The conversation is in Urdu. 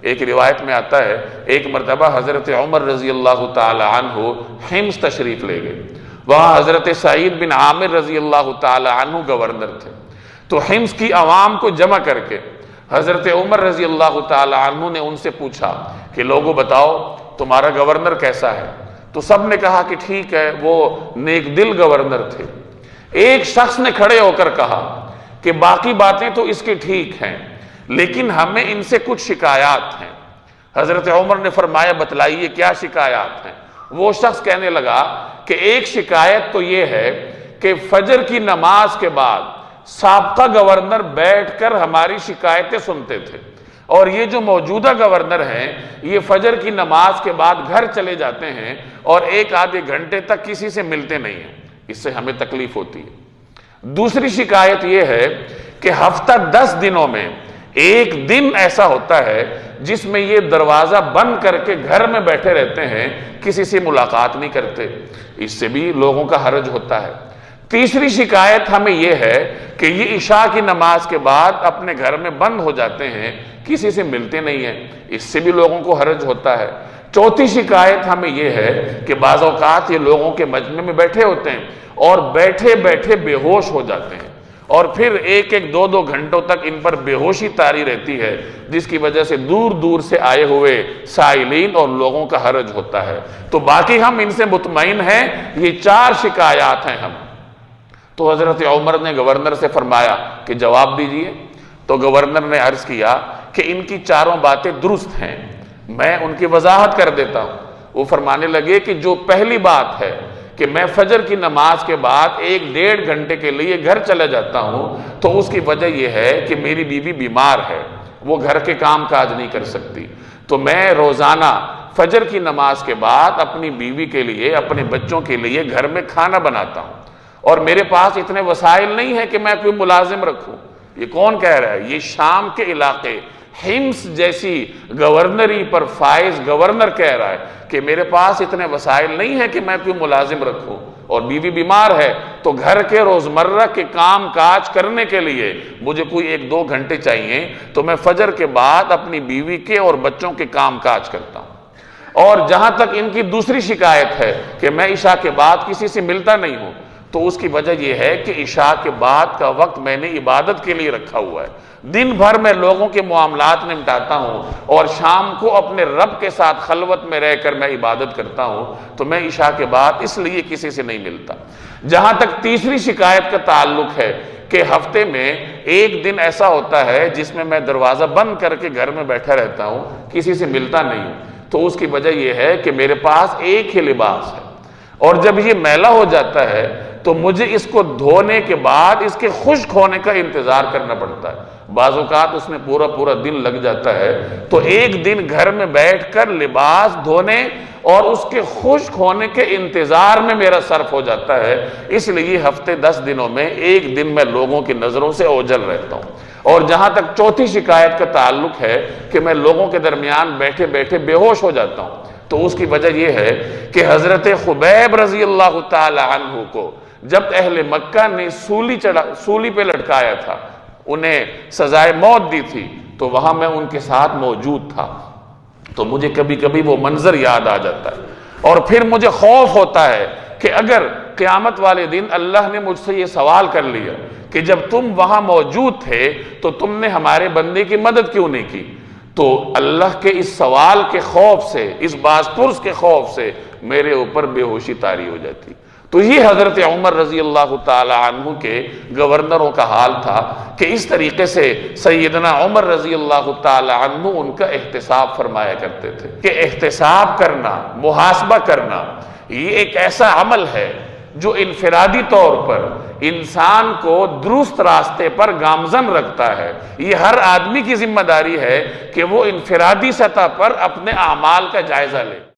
ایک روایت میں آتا ہے ایک مرتبہ حضرت عمر رضی اللہ تعالی عنہ حمص تشریف لے گئے، وہاں حضرت سعید بن عامر رضی اللہ تعالی عنہ گورنر تھے، تو حمص کی عوام کو جمع کر کے حضرت عمر رضی اللہ تعالی عنہ نے ان سے پوچھا کہ لوگوں بتاؤ تمہارا گورنر کیسا ہے؟ تو سب نے کہا کہ ٹھیک ہے، وہ نیک دل گورنر تھے۔ ایک شخص نے کھڑے ہو کر کہا کہ باقی باتیں تو اس کی ٹھیک ہیں، لیکن ہمیں ان سے کچھ شکایات ہیں۔ حضرت عمر نے فرمایا بتلائیے کیا شکایات ہیں؟ وہ شخص کہنے لگا کہ ایک شکایت تو یہ ہے کہ فجر کی نماز کے بعد سابقہ گورنر بیٹھ کر ہماری شکایتیں سنتے تھے، اور یہ جو موجودہ گورنر ہیں یہ فجر کی نماز کے بعد گھر چلے جاتے ہیں اور ایک آدھے گھنٹے تک کسی سے ملتے نہیں ہیں، اس سے ہمیں تکلیف ہوتی ہے۔ دوسری شکایت یہ ہے کہ ہفتہ 10 دنوں میں ایک دن ایسا ہوتا ہے جس میں یہ دروازہ بند کر کے گھر میں بیٹھے رہتے ہیں، کسی سے ملاقات نہیں کرتے، اس سے بھی لوگوں کا حرج ہوتا ہے۔ تیسری شکایت ہمیں یہ ہے کہ یہ عشاء کی نماز کے بعد اپنے گھر میں بند ہو جاتے ہیں، کسی سے ملتے نہیں ہیں، اس سے بھی لوگوں کو حرج ہوتا ہے۔ چوتھی شکایت ہمیں یہ ہے کہ بعض اوقات یہ لوگوں کے مجمع میں بیٹھے ہوتے ہیں اور بیٹھے بیٹھے بے ہوش ہو جاتے ہیں، اور پھر ایک ایک دو گھنٹوں تک ان پر بے ہوشی طاری رہتی ہے، جس کی وجہ سے دور دور سے آئے ہوئے سائلین اور لوگوں کا حرج ہوتا ہے۔ تو باقی ہم ان سے مطمئن ہیں، یہ 4 شکایات ہیں ہم۔ تو حضرت عمر نے گورنر سے فرمایا کہ جواب دیجئے۔ تو گورنر نے عرض کیا کہ ان کی 4 باتیں درست ہیں، میں ان کی وضاحت کر دیتا ہوں۔ وہ فرمانے لگے کہ جو پہلی بات ہے کہ میں فجر کی نماز کے بعد 1-1.5 گھنٹے کے لیے گھر چلا جاتا ہوں، تو اس کی وجہ یہ ہے کہ میری بیوی بیمار ہے، وہ گھر کے کام کاج نہیں کر سکتی، تو میں روزانہ فجر کی نماز کے بعد اپنی بیوی کے لیے، اپنے بچوں کے لیے گھر میں کھانا بناتا ہوں، اور میرے پاس اتنے وسائل نہیں ہے کہ میں کوئی ملازم رکھوں۔ یہ کون کہہ رہا ہے؟ یہ شام کے علاقے حمص جیسی گورنری پر فائز گورنر کہہ رہا ہے کہ میرے پاس اتنے وسائل نہیں ہے کہ میں کوئی ملازم رکھوں، اور بیوی بیمار ہے، تو گھر کے روزمرہ کے کام کاج کرنے کے لیے مجھے کوئی 1-2 گھنٹے چاہیے، تو میں فجر کے بعد اپنی بیوی کے اور بچوں کے کام کاج کرتا ہوں۔ اور جہاں تک ان کی دوسری شکایت ہے کہ میں عشاء کے بعد کسی سے ملتا نہیں ہوں، تو اس کی وجہ یہ ہے کہ عشاء کے بعد کا وقت میں نے عبادت کے لیے رکھا ہوا ہے، دن بھر میں لوگوں کے معاملات نمٹاتا ہوں، اور شام کو اپنے رب کے ساتھ خلوت میں رہ کر میں عبادت کرتا ہوں، تو میں عشاء کے بعد اس لیے کسی سے نہیں ملتا۔ جہاں تک تیسری شکایت کا تعلق ہے کہ ہفتے میں ایک دن ایسا ہوتا ہے جس میں دروازہ بند کر کے گھر میں بیٹھا رہتا ہوں، کسی سے ملتا نہیں ہوں، تو اس کی وجہ یہ ہے کہ میرے پاس ایک ہی لباس ہے، اور جب یہ میلا ہو جاتا ہے تو مجھے اس کو دھونے کے بعد اس کے خشک ہونے کا انتظار کرنا پڑتا ہے، بعض اوقات اس میں پورا دن لگ جاتا ہے، تو ایک دن گھر میں بیٹھ کر لباس دھونے اور اس کے خشک ہونے کے انتظار میں میرا صرف ہو جاتا ہے، اس لیے ہفتے 10 دنوں میں ایک دن میں لوگوں کی نظروں سے اوجھل رہتا ہوں۔ اور جہاں تک چوتھی شکایت کا تعلق ہے کہ میں لوگوں کے درمیان بیٹھے بیٹھے بے ہوش ہو جاتا ہوں، تو اس کی وجہ یہ ہے کہ حضرت خبیب رضی اللہ تعالی عنہ کو جب اہل مکہ نے سولی پہ لٹکایا تھا، انہیں سزائے موت دی تھی، تو وہاں میں ان کے ساتھ موجود تھا، تو مجھے کبھی کبھی وہ منظر یاد آ جاتا ہے، اور پھر مجھے خوف ہوتا ہے کہ اگر قیامت والے دن اللہ نے مجھ سے یہ سوال کر لیا کہ جب تم وہاں موجود تھے تو تم نے ہمارے بندے کی مدد کیوں نہیں کی، تو اللہ کے اس سوال کے خوف سے، اس باز پرس کے خوف سے میرے اوپر بے ہوشی طاری ہو جاتی۔ تو یہ حضرت عمر رضی اللہ تعالی عنہ کے گورنروں کا حال تھا کہ اس طریقے سے سیدنا عمر رضی اللہ تعالی عنہ ان کا احتساب فرمایا کرتے تھے کہ احتساب کرنا، محاسبہ کرنا، یہ ایک ایسا عمل ہے جو انفرادی طور پر انسان کو درست راستے پر گامزن رکھتا ہے۔ یہ ہر آدمی کی ذمہ داری ہے کہ وہ انفرادی سطح پر اپنے اعمال کا جائزہ لے۔